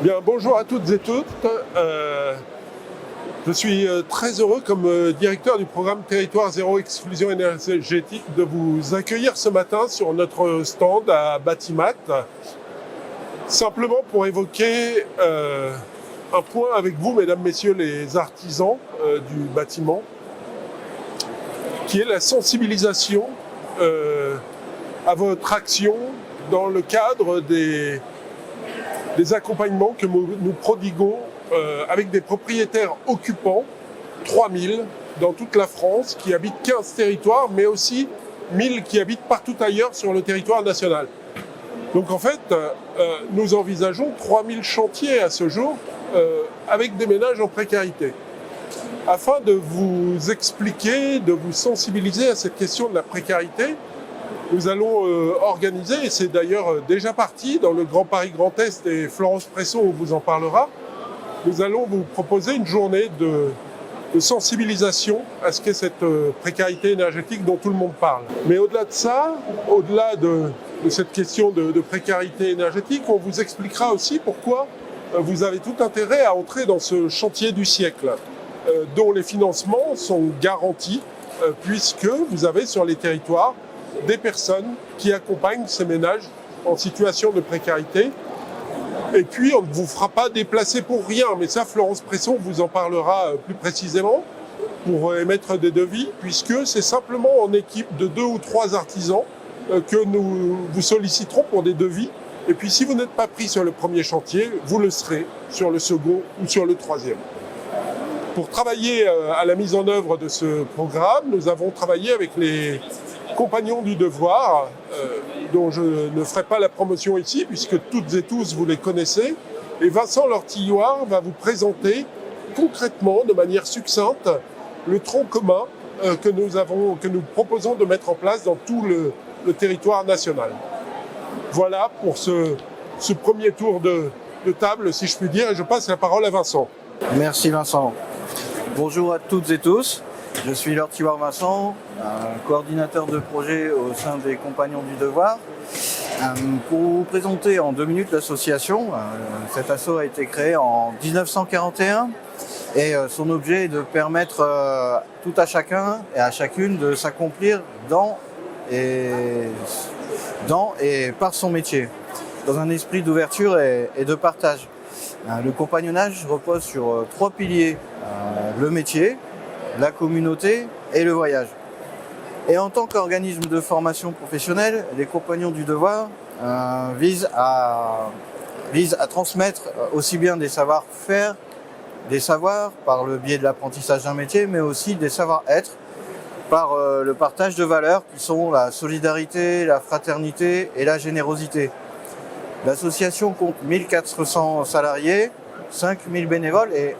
Bien, bonjour à toutes et toutes. Je suis très heureux comme directeur du programme Territoire Zéro Exclusion Énergétique de vous accueillir ce matin sur notre stand à Batimat, simplement pour évoquer un point avec vous, mesdames, messieurs les artisans du bâtiment, qui est la sensibilisation à votre action dans le cadre des accompagnements que nous prodiguons avec des propriétaires occupants, 3000 dans toute la France, qui habitent 15 territoires, mais aussi 1000 qui habitent partout ailleurs sur le territoire national. Donc en fait, nous envisageons 3000 chantiers à ce jour avec des ménages en précarité. Afin de vous expliquer, de vous sensibiliser à cette question de la précarité, nous allons organiser, et c'est d'ailleurs déjà parti dans le Grand Paris Grand Est, et Florence Presson vous en parlera, nous allons vous proposer une journée de sensibilisation à ce qu'est cette précarité énergétique dont tout le monde parle. Mais au-delà de ça, au-delà de cette question de précarité énergétique, on vous expliquera aussi pourquoi vous avez tout intérêt à entrer dans ce chantier du siècle, dont les financements sont garantis, puisque vous avez sur les territoires des personnes qui accompagnent ces ménages en situation de précarité. Et puis, on ne vous fera pas déplacer pour rien, mais ça, Florence Presson vous en parlera plus précisément pour émettre des devis, puisque c'est simplement en équipe de 2 ou 3 artisans que nous vous solliciterons pour des devis. Et puis, si vous n'êtes pas pris sur le premier chantier, vous le serez sur le second ou sur le troisième. Pour travailler à la mise en œuvre de ce programme, nous avons travaillé avec les Compagnons du Devoir, dont je ne ferai pas la promotion ici, puisque toutes et tous vous les connaissez. Et Vincent Lortilloire va vous présenter concrètement, de manière succincte, le tronc commun que nous proposons de mettre en place dans tout le territoire national. Voilà pour ce premier tour de table, si je puis dire, et je passe la parole à Vincent. Merci Vincent. Bonjour à toutes et tous. Je suis Lortilloire Vincent, coordinateur de projet au sein des Compagnons du Devoir. Pour vous présenter en 2 minutes l'association, cet asso a été créé en 1941 et son objet est de permettre tout à chacun et à chacune de s'accomplir dans et par son métier, dans un esprit d'ouverture et de partage. Le compagnonnage repose sur 3 piliers, le métier, la communauté et le voyage. Et en tant qu'organisme de formation professionnelle, les Compagnons du Devoir visent à transmettre aussi bien des savoir-faire, des savoirs par le biais de l'apprentissage d'un métier, mais aussi des savoir-être par le partage de valeurs qui sont la solidarité, la fraternité et la générosité. L'association compte 1400 salariés, 5000 bénévoles et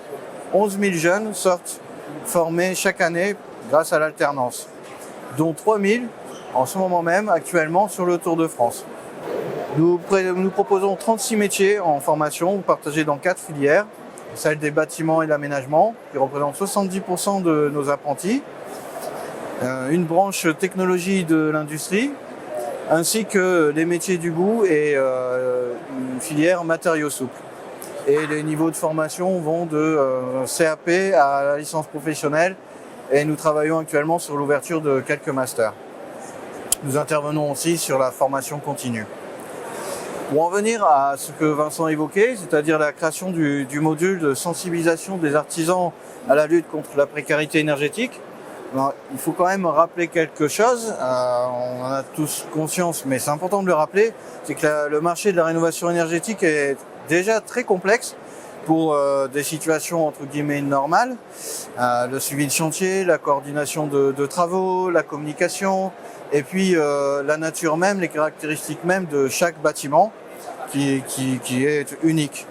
11 000 jeunes sortent formés chaque année grâce à l'alternance, dont 3000 en ce moment même actuellement sur le Tour de France. Nous proposons 36 métiers en formation partagés dans 4 filières, celle des bâtiments et de l'aménagement qui représente 70% de nos apprentis, une branche technologie de l'industrie, ainsi que les métiers du goût et une filière matériaux souples. Et les niveaux de formation vont de CAP à la licence professionnelle et nous travaillons actuellement sur l'ouverture de quelques masters. Nous intervenons aussi sur la formation continue. Pour en venir à ce que Vincent évoquait, c'est-à-dire la création du module de sensibilisation des artisans à la lutte contre la précarité énergétique, il faut quand même rappeler quelque chose, on en a tous conscience, mais c'est important de le rappeler, c'est que le marché de la rénovation énergétique est déjà très complexe pour des situations entre guillemets normales. Le suivi de chantier, la coordination de travaux, la communication, et puis la nature même, les caractéristiques même de chaque bâtiment qui est unique.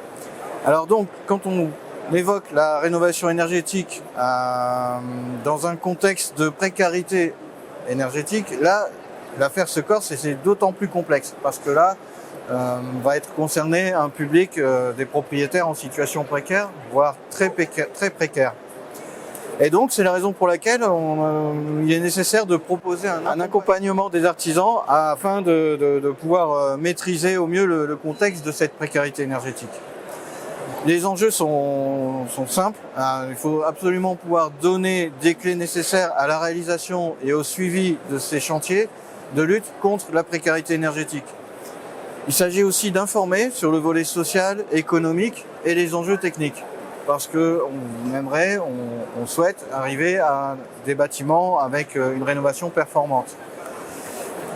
Alors donc, quand on évoque la rénovation énergétique dans un contexte de précarité énergétique, là, l'affaire se corse et c'est d'autant plus complexe parce que là, va être concerné un public des propriétaires en situation précaire, voire très précaire. Et donc, c'est la raison pour laquelle il est nécessaire de proposer un accompagnement des artisans afin de pouvoir maîtriser au mieux le contexte de cette précarité énergétique. Les enjeux sont simples. Il faut absolument pouvoir donner des clés nécessaires à la réalisation et au suivi de ces chantiers de lutte contre la précarité énergétique. Il s'agit aussi d'informer sur le volet social, économique et les enjeux techniques. Parce on souhaite arriver à des bâtiments avec une rénovation performante.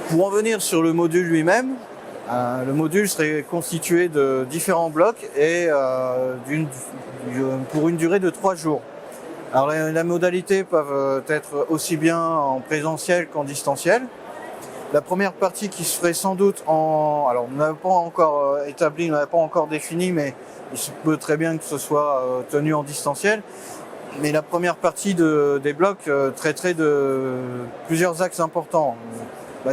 Pour en venir sur le module lui-même, le module serait constitué de différents blocs et pour une durée de 3 jours. Alors les modalités peuvent être aussi bien en présentiel qu'en distanciel. La première partie qui se ferait sans doute alors on n'avait pas encore établi, on n'avait pas encore défini, mais il se peut très bien que ce soit tenu en distanciel. Mais la première partie des blocs traiterait de plusieurs axes importants.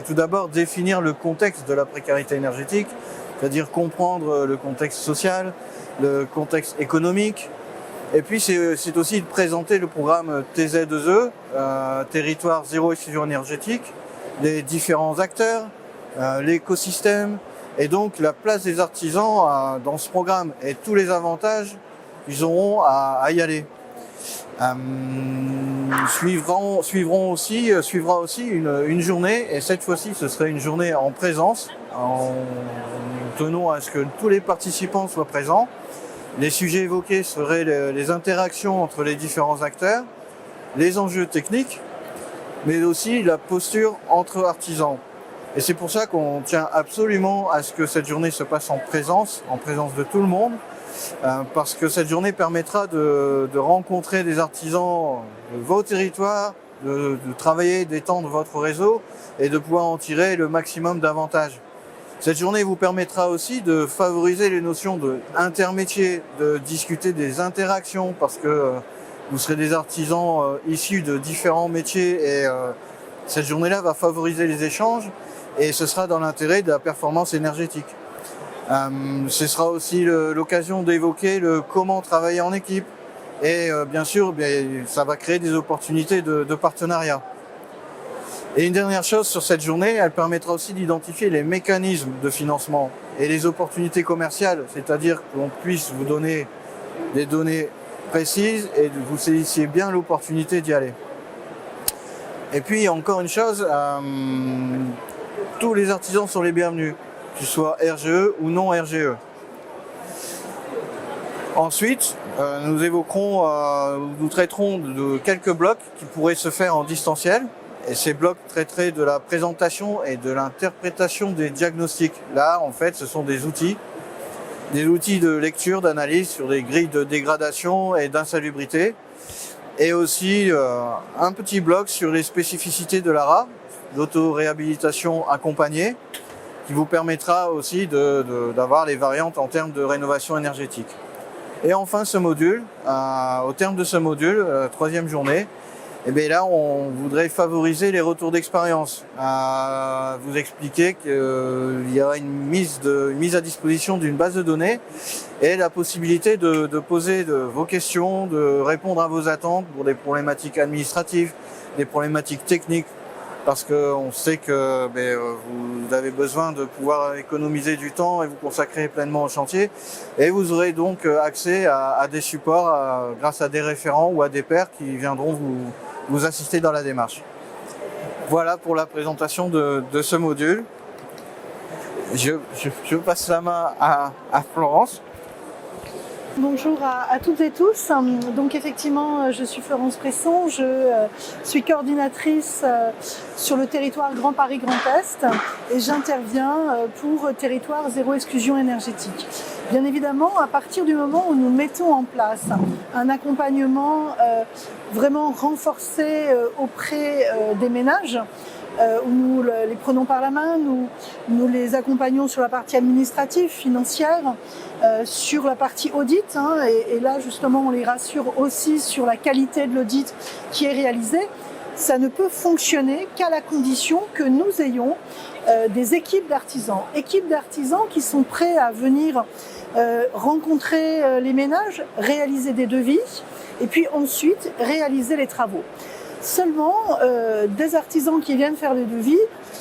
Tout d'abord, définir le contexte de la précarité énergétique, c'est-à-dire comprendre le contexte social, le contexte économique. Et puis, c'est aussi de présenter le programme TZ2E, Territoire Zéro Exclusion Énergétique, les différents acteurs, l'écosystème, et donc la place des artisans dans ce programme et tous les avantages qu'ils auront à y aller. Suivra aussi une journée, et cette fois-ci ce serait une journée en présence, en tenant à ce que tous les participants soient présents. Les sujets évoqués seraient les interactions entre les différents acteurs, les enjeux techniques, mais aussi la posture entre artisans. Et c'est pour ça qu'on tient absolument à ce que cette journée se passe en présence de tout le monde, parce que cette journée permettra de rencontrer des artisans de vos territoires, de travailler, d'étendre votre réseau et de pouvoir en tirer le maximum d'avantages. Cette journée vous permettra aussi de favoriser les notions d'intermétier, de discuter des interactions, parce que vous serez des artisans issus de différents métiers, et cette journée-là va favoriser les échanges et ce sera dans l'intérêt de la performance énergétique. Ce sera aussi l'occasion d'évoquer comment travailler en équipe, et bien sûr ça va créer des opportunités de partenariat. Et une dernière chose sur cette journée, elle permettra aussi d'identifier les mécanismes de financement et les opportunités commerciales, c'est-à-dire qu'on puisse vous donner des données précises et que vous saisissiez bien l'opportunité d'y aller. Et puis encore une chose, tous les artisans sont les bienvenus, qu'ils soient RGE ou non RGE. Ensuite, nous traiterons de quelques blocs qui pourraient se faire en distanciel. Et ces blocs traiteraient de la présentation et de l'interprétation des diagnostics. Là, en fait, ce sont des outils de lecture, d'analyse sur des grilles de dégradation et d'insalubrité. Et aussi un petit bloc sur les spécificités de l'ARA, l'auto-réhabilitation accompagnée, qui vous permettra aussi d'avoir les variantes en termes de rénovation énergétique. Et enfin, ce module, au terme de ce module, troisième journée, et bien là, on voudrait favoriser les retours d'expérience, vous expliquer qu'il y aura une mise à disposition d'une base de données et la possibilité de poser vos questions, de répondre à vos attentes pour des problématiques administratives, des problématiques techniques, parce qu'on sait que vous avez besoin de pouvoir économiser du temps et vous consacrer pleinement au chantier. Et vous aurez donc accès à des supports grâce à des référents ou à des pairs qui viendront vous assister dans la démarche. Voilà pour la présentation de ce module. Je passe la main à Florence. Bonjour à toutes et tous. Donc effectivement, je suis Florence Presson, je suis coordinatrice sur le territoire Grand Paris Grand Est et j'interviens pour territoire zéro exclusion énergétique. Bien évidemment, à partir du moment où nous mettons en place un accompagnement vraiment renforcé auprès des ménages, où nous les prenons par la main, nous les accompagnons sur la partie administrative, financière, sur la partie audit, et là justement on les rassure aussi sur la qualité de l'audit qui est réalisé. Ça ne peut fonctionner qu'à la condition que nous ayons des équipes d'artisans qui sont prêts à venir rencontrer les ménages, réaliser des devis et puis ensuite réaliser les travaux. Seulement, des artisans qui viennent faire des devis,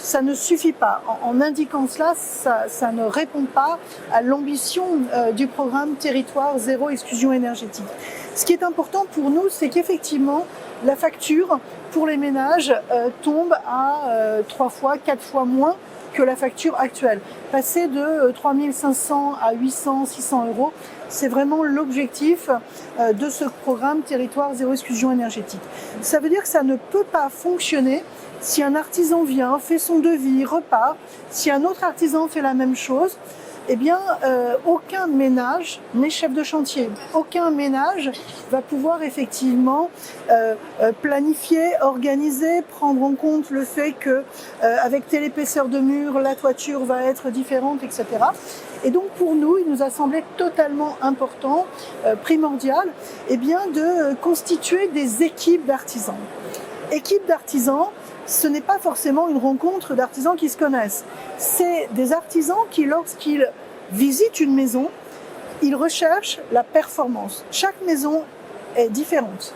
ça ne suffit pas. En indiquant cela, ça ne répond pas à l'ambition du programme Territoire Zéro Exclusion Énergétique. Ce qui est important pour nous, c'est qu'effectivement, la facture pour les ménages tombe à 3 fois, 4 fois moins que la facture actuelle. Passer de 3 500 à 800, 600 euros, c'est vraiment l'objectif de ce programme Territoire Zéro Exclusion Énergétique. Ça veut dire que ça ne peut pas fonctionner si un artisan vient, fait son devis, repart. Si un autre artisan fait la même chose, eh bien, aucun ménage n'est chef de chantier. Aucun ménage va pouvoir effectivement planifier, organiser, prendre en compte le fait que avec telle épaisseur de mur, la toiture va être différente, etc. Et donc pour nous, il nous a semblé totalement important, primordial, eh bien, de constituer des équipes d'artisans. Équipes d'artisans, ce n'est pas forcément une rencontre d'artisans qui se connaissent. C'est des artisans qui, lorsqu'ils visitent une maison, ils recherchent la performance. Chaque maison est différente.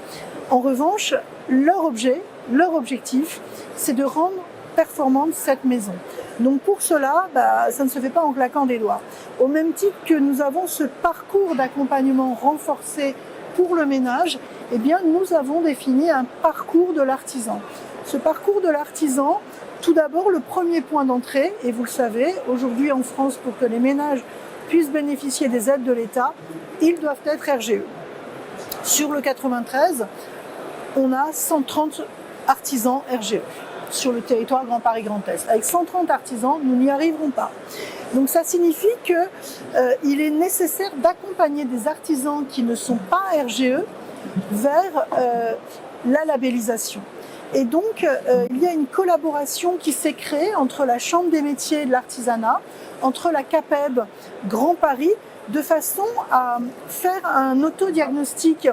En revanche, leur objectif, c'est de rendre performante cette maison. Donc pour cela, ça ne se fait pas en claquant des doigts. Au même titre que nous avons ce parcours d'accompagnement renforcé pour le ménage, eh bien, nous avons défini un parcours de l'artisan. Ce parcours de l'artisan, tout d'abord, le premier point d'entrée, et vous le savez, aujourd'hui en France, pour que les ménages puissent bénéficier des aides de l'État, ils doivent être RGE. Sur le 93, on a 130 artisans RGE sur le territoire Grand Paris Grand Est. Avec 130 artisans, nous n'y arriverons pas. Donc ça signifie qu'il est nécessaire d'accompagner des artisans qui ne sont pas RGE vers la labellisation. Et donc, il y a une collaboration qui s'est créée entre la Chambre des métiers et de l'artisanat, entre la CAPEB Grand Paris, de façon à faire un autodiagnostic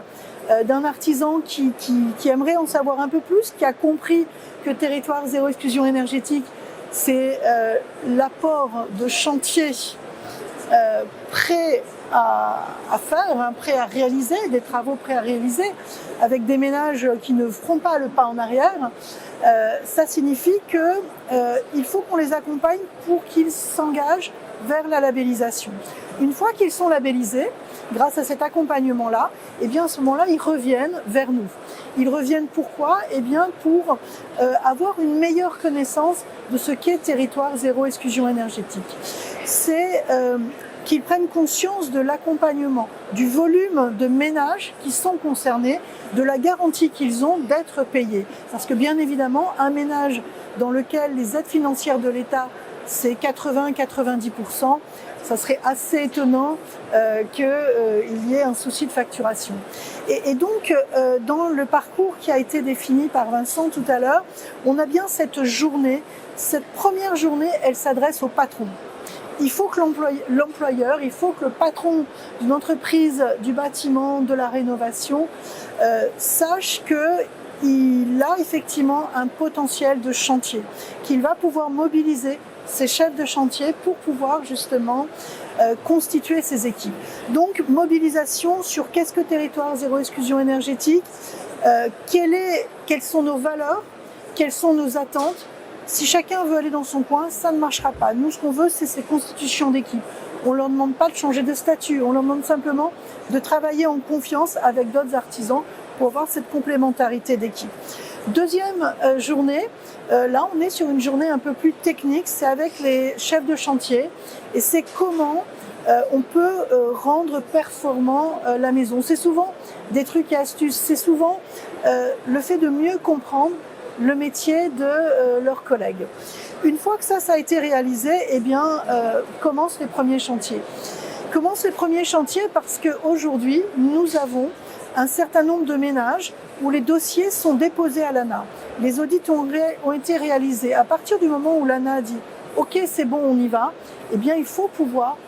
d'un artisan qui aimerait en savoir un peu plus, qui a compris que Territoire Zéro Exclusion Énergétique, c'est l'apport de chantiers prêts à faire, prêts à réaliser, des travaux prêts à réaliser, avec des ménages qui ne feront pas le pas en arrière. Ça signifie qu'il faut qu'on les accompagne pour qu'ils s'engagent vers la labellisation. Une fois qu'ils sont labellisés, grâce à cet accompagnement-là, eh bien à ce moment-là, ils reviennent vers nous. Ils reviennent pourquoi ? Eh bien pour avoir une meilleure connaissance de ce qu'est Territoire Zéro Exclusion Énergétique. C'est qu'ils prennent conscience de l'accompagnement, du volume de ménages qui sont concernés, de la garantie qu'ils ont d'être payés. Parce que bien évidemment, un ménage dans lequel les aides financières de l'État, c'est 80-90%, ça serait assez étonnant qu'il y ait un souci de facturation. Et donc, dans le parcours qui a été défini par Vincent tout à l'heure, on a bien cette journée. Cette première journée, elle s'adresse au patron. Il faut que l'employeur, il faut que le patron d'une entreprise, du bâtiment, de la rénovation, sache qu'il a effectivement un potentiel de chantier, qu'il va pouvoir mobiliser ses chefs de chantier pour pouvoir justement constituer ses équipes. Donc, mobilisation sur qu'est-ce que Territoire Zéro Exclusion Énergétique, quelles sont nos valeurs, quelles sont nos attentes. Si chacun veut aller dans son coin, ça ne marchera pas. Nous, ce qu'on veut, c'est ces constitutions d'équipe. On ne leur demande pas de changer de statut, on leur demande simplement de travailler en confiance avec d'autres artisans pour avoir cette complémentarité d'équipe. Deuxième journée, là on est sur une journée un peu plus technique, c'est avec les chefs de chantier et c'est comment on peut rendre performant la maison. C'est souvent des trucs et astuces, c'est souvent le fait de mieux comprendre le métier de leurs collègues. Une fois que ça a été réalisé, eh bien, commencent les premiers chantiers. Commencent les premiers chantiers parce qu'aujourd'hui, nous avons un certain nombre de ménages où les dossiers sont déposés à l'ANA. Les audits ont été réalisés. À partir du moment où l'ANA a dit « Ok, c'est bon, on y va », eh bien, il faut pouvoir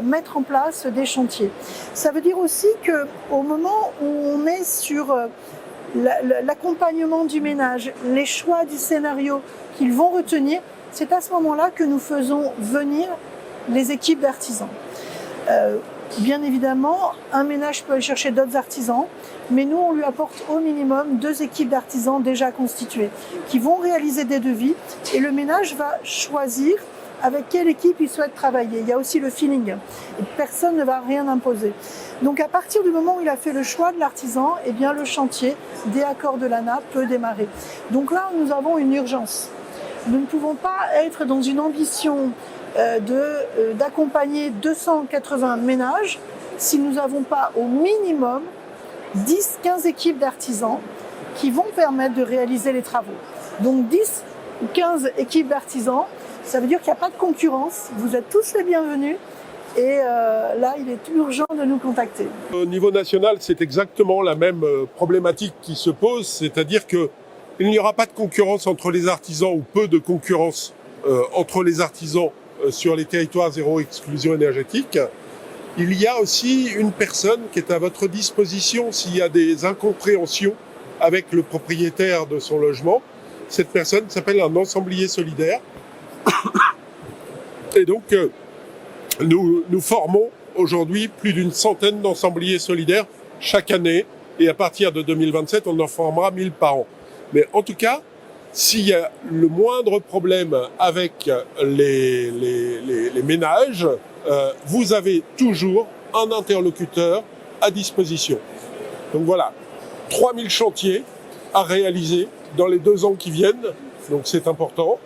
mettre en place des chantiers. Ça veut dire aussi qu'au moment où on est sur l'accompagnement du ménage, les choix du scénario qu'ils vont retenir, c'est à ce moment-là que nous faisons venir les équipes d'artisans. Bien évidemment, un ménage peut aller chercher d'autres artisans, mais nous, on lui apporte au minimum 2 équipes d'artisans déjà constituées qui vont réaliser des devis et le ménage va choisir avec quelle équipe il souhaite travailler. Il y a aussi le feeling. Personne ne va rien imposer. Donc à partir du moment où il a fait le choix de l'artisan, eh bien le chantier des accords de l'ANA peut démarrer. Donc là, nous avons une urgence. Nous ne pouvons pas être dans une ambition d'accompagner 280 ménages si nous n'avons pas au minimum 10-15 équipes d'artisans qui vont permettre de réaliser les travaux. Donc 10 ou 15 équipes d'artisans, ça veut dire qu'il n'y a pas de concurrence, vous êtes tous les bienvenus et là il est urgent de nous contacter. Au niveau national, c'est exactement la même problématique qui se pose, c'est-à-dire qu'il n'y aura pas de concurrence entre les artisans ou peu de concurrence entre les artisans sur les territoires zéro exclusion énergétique. Il y a aussi une personne qui est à votre disposition s'il y a des incompréhensions avec le propriétaire de son logement. Cette personne s'appelle un ensemblier solidaire. Et donc, nous formons aujourd'hui plus d'une centaine d'ensembliers solidaires chaque année. Et à partir de 2027, on en formera 1000 par an. Mais en tout cas, s'il y a le moindre problème avec les ménages, vous avez toujours un interlocuteur à disposition. Donc voilà, 3000 chantiers à réaliser dans les 2 ans qui viennent, donc c'est important.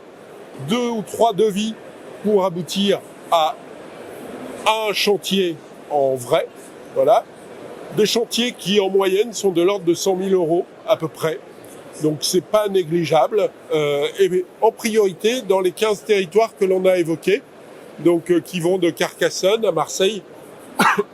2 ou 3 devis pour aboutir à un chantier en vrai, voilà. Des chantiers qui en moyenne sont de l'ordre de 100 000 € à peu près. Donc c'est pas négligeable, et en priorité dans les 15 territoires que l'on a évoqués, donc qui vont de Carcassonne à Marseille,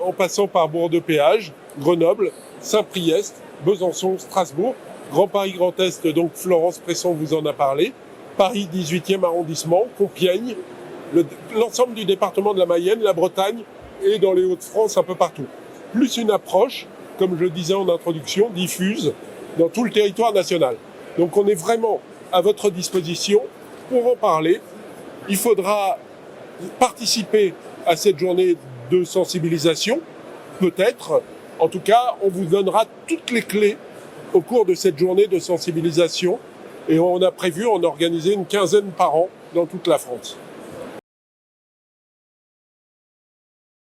en passant par Bourg-de-Péage, Grenoble, Saint-Priest, Besançon, Strasbourg, Grand Paris Grand Est, donc Florence Presson vous en a parlé, Paris 18e arrondissement, Compiègne, l'ensemble du département de la Mayenne, la Bretagne et dans les Hauts-de-France un peu partout. Plus une approche, comme je le disais en introduction, diffuse dans tout le territoire national. Donc on est vraiment à votre disposition pour en parler. Il faudra participer à cette journée de sensibilisation, peut-être. En tout cas, on vous donnera toutes les clés au cours de cette journée de sensibilisation et on a prévu en organiser une 15aine par an dans toute la France.